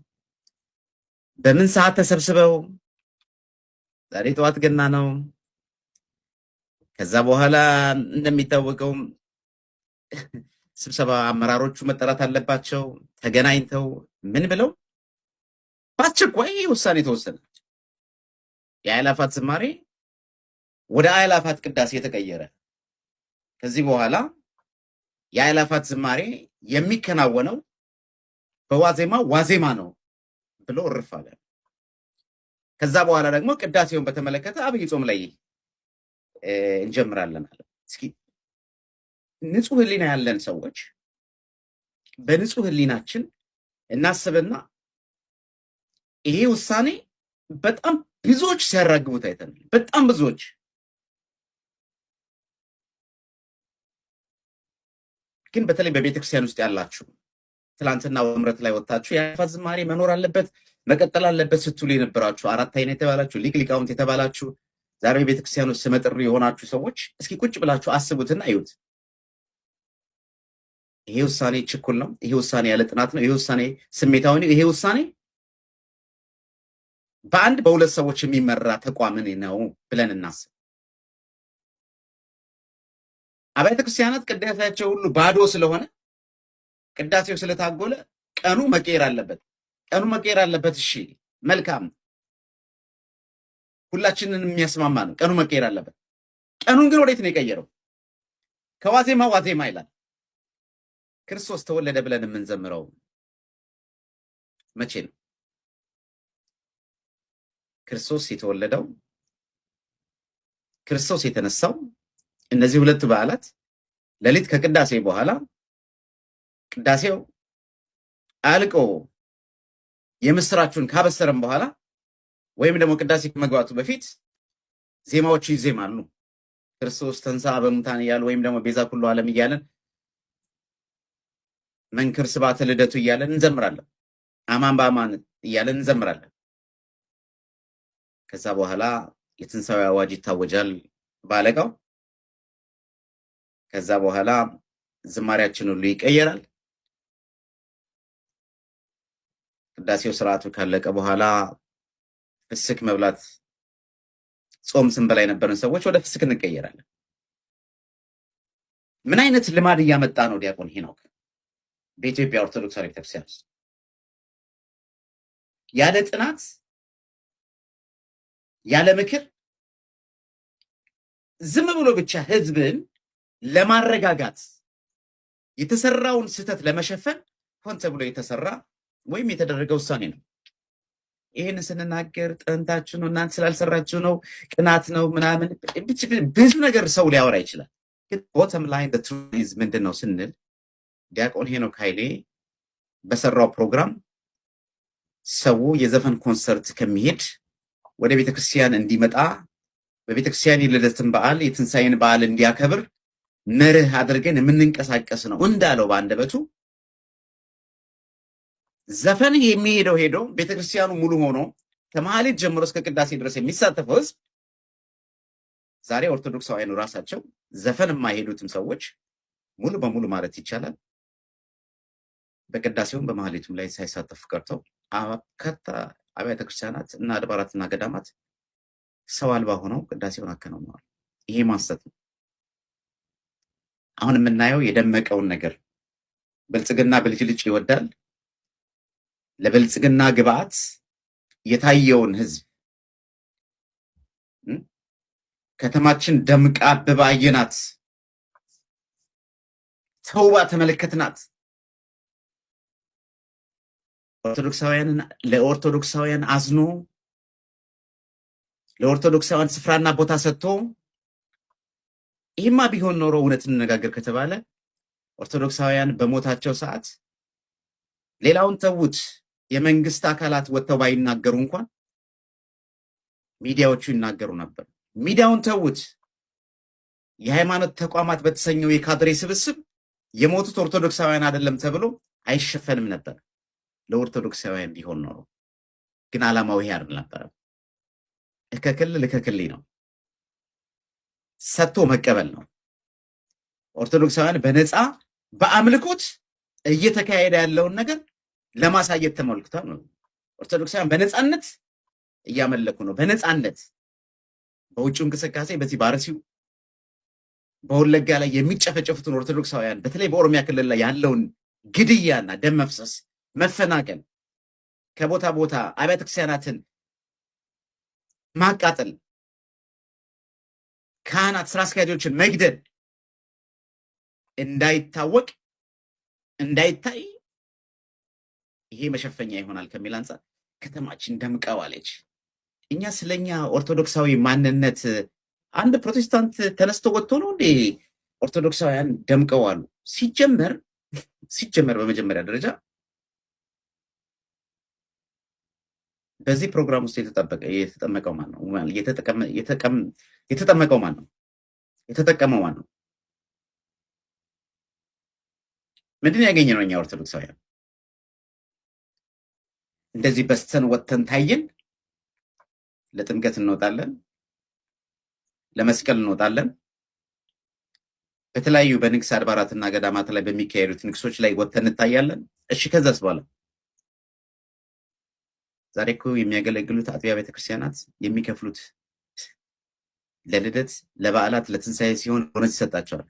በምን ሰዓት ተሰብስበው ዛሬ ጠዋት ገና ነው። ከዛ በኋላ እንደሚታወቀው ስብሰባ አመራሮቹ መጠራት አለባቸው። ተገናኝተው ምን ብለው በአስቸኳይ ውሳኔ ተወሰነ። የአእላፋት ዝማሬ ወደ አእላፋት ቅዳሴ የተቀየረ። ከዚህ በኋላ የአእላፋት ዝማሬ የሚከናወነው ዋዜማ ነው ብሎ እርፍ አለ። ከዛ በኋላ ደግሞ ቅዳሴውን በተመለከተ አብይ ጾም ላይ እንጀምራለን አለ። እስኪ ንጹህ ህሊና ያለን ሰዎች በንጹህ ህሊናችን እናስብና ይሄ ውሳኔ በጣም ብዙዎች ሲያራግቡት አይተናል። በጣም ብዙዎች ግን በተለይ በቤተክርስቲያን ውስጥ ያላችሁ ትላንትና ወምረት ላይ ወጣችሁ የአእላፋት ዝማሬ መኖር አለበት መቀጠል አለበት ስትሉ የነበራችሁ አራት አይነት የተባላችሁ ሊቃውንት የተባላችሁ ዛሬ ቤተክርስቲያን ውስጥ ስመጥር የሆናችሁ ሰዎች እስኪ ቁጭ ብላችሁ አስቡትና እዩት። ይሄ ውሳኔ ችኩል ነው። ይሄ ውሳኔ ያለ ጥናት ነው። ይሄ ውሳኔ ስሜታዊ ነው። ይሄ ውሳኔ በአንድ በሁለት ሰዎች የሚመራ ተቋምን ነው ብለን እናስብ። አብያተ ክርስቲያናት ቅዳሴያቸው ሁሉ ባዶ ስለሆነ ቅዳሴው ስለታጎለ ቀኑ መቀየር አለበት። እሺ መልካም፣ ሁላችንን የሚያስማማ ነው። ቀኑ መቀየር አለበት። ቀኑን ግን ወዴት ነው የቀየረው? ዋዜማ ይላል። ክርስቶስ ተወለደ ብለን የምንዘምረው መቼ ነው? ክርስቶስ የተወለደው ክርስቶስ የተነሳው እነዚህ ሁለት በዓላት ሌሊት ከቅዳሴ በኋላ ቅዳሴው አልቆ የምስራቹን ካበሰረም በኋላ ወይም ደግሞ ቅዳሴ ከመግባቱ በፊት ዜማዎቹ ይዜማሉ። ክርስቶስ ተንሥአ በሙታን እያሉ ወይም ደግሞ ቤዛ ኩሉ ዓለም እያለን መንክር ስብሐተ ልደቱ እያለን እንዘምራለን። አማን በአማን እያለን እንዘምራለን። ከዛ በኋላ የትንሣኤ አዋጅ ይታወጃል ባለቃው። ከዛ በኋላ ዝማሪያችን ሁሉ ይቀየራል። ቅዳሴው ስርዓቱ ካለቀ በኋላ ፍስክ መብላት ጾም ስንበላ የነበረን ሰዎች ወደ ፍስክ እንቀየራለን። ምን አይነት ልማድ እያመጣ ነው ዲያቆን ሄኖክ በኢትዮጵያ ኦርቶዶክስ ቤተክርስቲያን ውስጥ? ያለ ጥናት ያለ ምክር ዝም ብሎ ብቻ ህዝብን ለማረጋጋት የተሰራውን ስህተት ለመሸፈን ሆን ተብሎ የተሰራ ወይም የተደረገ ውሳኔ ነው። ይሄን ስንናገር ጥንታችሁ ነው እናንተ ስላልሰራችሁ ነው ቅናት ነው ምናምን ብዙ ነገር ሰው ሊያወራ ይችላል። ግን ቦተም ላይን the truth is ምንድነው ስንል ዲያቆን ሄኖክ ኃይሌ በሰራው ፕሮግራም ሰው የዘፈን ኮንሰርት ከሚሄድ ወደ ቤተክርስቲያን እንዲመጣ በቤተክርስቲያን የልደትን በዓል የትንሳኤን በዓል እንዲያከብር መርህ አድርገን የምንንቀሳቀስ ነው እንዳለው በአንደበቱ ዘፈን የሚሄደው ሄዶ ቤተክርስቲያኑ ሙሉ ሆኖ ከመሐሌት ጀምሮ እስከ ቅዳሴ ድረስ የሚሳተፈው ህዝብ ዛሬ ኦርቶዶክሳውያኑ ራሳቸው ዘፈን የማይሄዱትም ሰዎች ሙሉ በሙሉ ማለት ይቻላል በቅዳሴውም በመሐሌቱም ላይ ሳይሳተፉ ቀርተው ከታ አብያተ ክርስቲያናት እና አድባራትና ገዳማት ሰው አልባ ሆነው ቅዳሴውን አከናውነዋል። ይሄ ማንሰት ነው። አሁን የምናየው የደመቀውን ነገር ብልጽግና ብልጭልጭ ይወዳል። ለብልጽግና ግብአት የታየውን ህዝብ ከተማችን ደምቃ አበባ አየናት፣ ተውባ ተመለከትናት። ለኦርቶዶክሳውያን አዝኖ ለኦርቶዶክሳውያን ስፍራና ቦታ ሰጥቶ ይህማ ቢሆን ኖሮ እውነት እንነጋገር ከተባለ ኦርቶዶክሳውያን በሞታቸው ሰዓት ሌላውን ተውት የመንግስት አካላት ወጥተው ባይናገሩ እንኳን ሚዲያዎቹ ይናገሩ ነበር። ሚዲያውን ተውት የሃይማኖት ተቋማት በተሰኘው የካድሬ ስብስብ የሞቱት ኦርቶዶክሳውያን አይደለም ተብሎ አይሸፈንም ነበር ለኦርቶዶክሳውያን ቢሆን ኖሮ። ግን ዓላማው ይሄ አይደለም። እከክል ነው፣ ሰጥቶ መቀበል ነው። ኦርቶዶክሳውያን በነፃ በአምልኮት እየተካሄደ ያለውን ነገር ለማሳየት ተመልክቷል ነው። ኦርቶዶክሳውያን በነፃነት እያመለኩ ነው። በነፃነት በውጭው እንቅስቃሴ በዚህ ባርሲው በወለጋ ላይ የሚጨፈጨፉትን ኦርቶዶክሳውያን በተለይ በኦሮሚያ ክልል ላይ ያለውን ግድያና ደም መፍሰስ፣ መፈናቀል፣ ከቦታ ቦታ አብያተ ክርስቲያናትን ማቃጠል፣ ካህናት ስራ አስኪያጆችን መግደል እንዳይታወቅ እንዳይታይ ይሄ መሸፈኛ ይሆናል ከሚል አንፃር ከተማችን ደምቀዋለች። እኛ ስለኛ ኦርቶዶክሳዊ ማንነት አንድ ፕሮቴስታንት ተነስቶ ወጥቶ ነው እንዴ ኦርቶዶክሳውያን ደምቀዋሉ? ሲጀመር በመጀመሪያ ደረጃ በዚህ ፕሮግራም ውስጥ የተጠመቀው ማን ነው? የተጠመቀው ማን ነው? የተጠቀመው ማን ነው? ምንድን ያገኘነው እኛ ኦርቶዶክሳውያን? እንደዚህ በስተን ወጥተን ታየን? ለጥምቀት እንወጣለን፣ ለመስቀል እንወጣለን፣ በተለያዩ በንግስ አድባራትና ገዳማት ላይ በሚካሄዱት ንግሶች ላይ ወጥተን እንታያለን። እሺ ከዛስ በኋላ ዛሬ እኮ የሚያገለግሉት አጥቢያ ቤተክርስቲያናት የሚከፍሉት ለልደት ለበዓላት ለትንሳኤ ሲሆን ቦነስ ይሰጣቸዋል።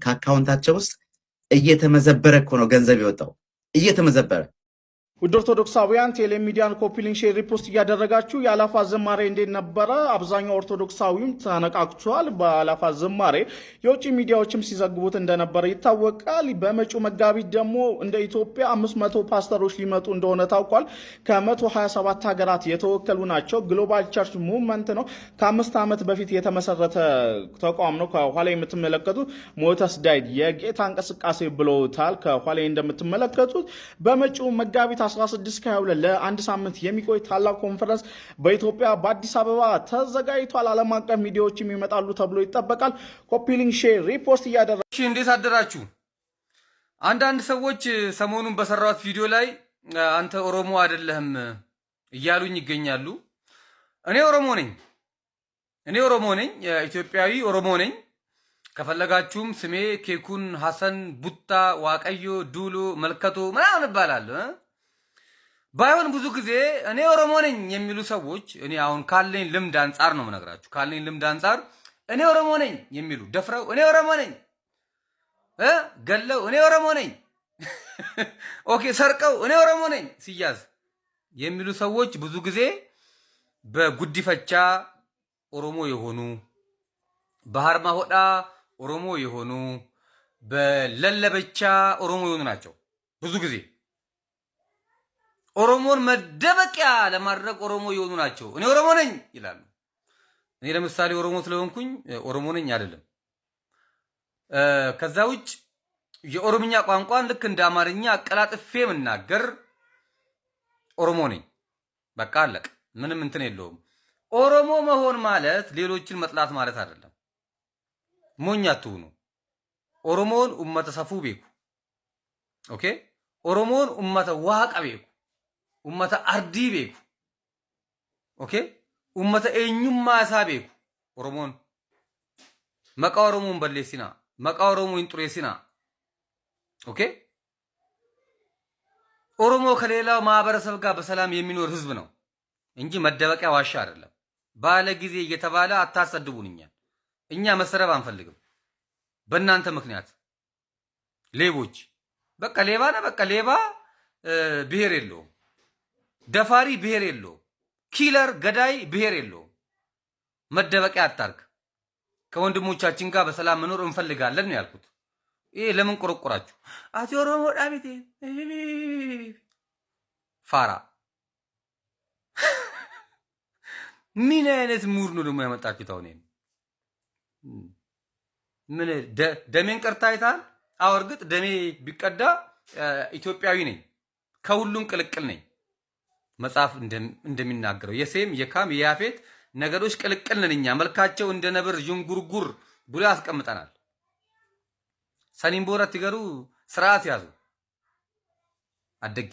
ከአካውንታቸው ውስጥ እየተመዘበረ እኮ ነው ገንዘብ የወጣው እየተመዘበረ። ውድ ኦርቶዶክሳውያን ቴሌሚዲያን ኮፒ ሊንክ ሼር ሪፖስት እያደረጋችሁ የአላፋት ዝማሬ እንዴት ነበረ? አብዛኛው ኦርቶዶክሳዊም ተነቃቅቷል በአላፋት ዝማሬ። የውጭ ሚዲያዎችም ሲዘግቡት እንደነበረ ይታወቃል። በመጪው መጋቢት ደግሞ እንደ ኢትዮጵያ 500 ፓስተሮች ሊመጡ እንደሆነ ታውቋል። ከ127 ሀገራት የተወከሉ ናቸው። ግሎባል ቸርች ሙቭመንት ነው። ከ5 ዓመት በፊት የተመሰረተ ተቋም ነው። ከኋላ የምትመለከቱት ሞተስ ዳይድ የጌታ እንቅስቃሴ ብለውታል። ከኋላ እንደምትመለከቱት በመጪው መጋቢት 16-22 ለአንድ ሳምንት የሚቆይ ታላቅ ኮንፈረንስ በኢትዮጵያ በአዲስ አበባ ተዘጋጅቷል። ዓለም አቀፍ ሚዲያዎችም ይመጣሉ ተብሎ ይጠበቃል። ኮፒ ሊንክ ሼር ሪፖስት እያደረጋችሁ እንዴት አደራችሁ? አንዳንድ ሰዎች ሰሞኑን በሰራሁት ቪዲዮ ላይ አንተ ኦሮሞ አይደለህም እያሉኝ ይገኛሉ። እኔ ኦሮሞ ነኝ፣ ኢትዮጵያዊ ኦሮሞ ነኝ። ከፈለጋችሁም ስሜ ኬኩን ሐሰን ቡታ ዋቀዮ ዱሉ መልከቶ ምናምን እባላለሁ። ባይሆን ብዙ ጊዜ እኔ ኦሮሞ ነኝ የሚሉ ሰዎች እኔ አሁን ካለኝ ልምድ አንጻር ነው የምነግራችሁ። ካለኝ ልምድ አንጻር እኔ ኦሮሞ ነኝ የሚሉ ደፍረው እኔ ኦሮሞ ነኝ ገለው እኔ ኦሮሞ ነኝ ኦኬ ሰርቀው እኔ ኦሮሞ ነኝ ሲያዝ የሚሉ ሰዎች ብዙ ጊዜ በጉዲፈቻ ኦሮሞ የሆኑ በሃርማሆዳ ኦሮሞ የሆኑ በለለበቻ ኦሮሞ የሆኑ ናቸው። ብዙ ጊዜ ኦሮሞን መደበቂያ ለማድረግ ኦሮሞ የሆኑ ናቸው። እኔ ኦሮሞ ነኝ ይላሉ። እኔ ለምሳሌ ኦሮሞ ስለሆንኩኝ ኦሮሞ ነኝ አይደለም። ከዛ ውጭ የኦሮምኛ ቋንቋን ልክ እንደ አማርኛ አቀላጥፌ መናገር ኦሮሞ ነኝ። በቃ አለቅ። ምንም እንትን የለውም። ኦሮሞ መሆን ማለት ሌሎችን መጥላት ማለት አይደለም። ሞኝ አትሁኑ። ኦሮሞን ኡመተ ሰፉ ቤኩ። ኦኬ ኦሮሞን ኡመተ ዋቃ ቤኩ፣ ኡመተ አርዲ ቤኩ። ኦኬ ኡመተ ኤኙማ ሳ ቤኩ። ኦሮሞን መቃ ኦሮሞን በሌሲና መቃ ኦሮሞን ጥሬሲና። ኦኬ ኦሮሞ ከሌላው ማህበረሰብ ጋር በሰላም የሚኖር ህዝብ ነው እንጂ መደበቂያ ዋሻ አይደለም። ባለ ጊዜ እየተባለ አታሰድቡን። እኛ መሰረብ አንፈልግም በእናንተ ምክንያት። ሌቦች በቃ ሌባ ነው። በቃ ሌባ ብሔር የለውም። ደፋሪ ብሔር የለውም። ኪለር ገዳይ ብሔር የለውም። መደበቂያ አታርግ። ከወንድሞቻችን ጋር በሰላም መኖር እንፈልጋለን ነው ያልኩት። ይሄ ለምን ቆረቆራችሁ? አቲ ኦሮሞ ዳቢቴ ፋራ ምን አይነት ሙር ነው ደግሞ ያመጣችሁት? አሁን ምን ደሜን ቀርታ አይታል? አዎ እርግጥ ደሜ ቢቀዳ ኢትዮጵያዊ ነኝ፣ ከሁሉም ቅልቅል ነኝ። መጽሐፍ እንደሚናገረው የሴም የካም የያፌት ነገዶች ቅልቅል ነን እኛ። መልካቸው እንደ ነብር ዥንጉርጉር ብሎ ያስቀምጠናል። ሰኒም ቦራት ይገሩ ስርዓት ያዙ አደጌ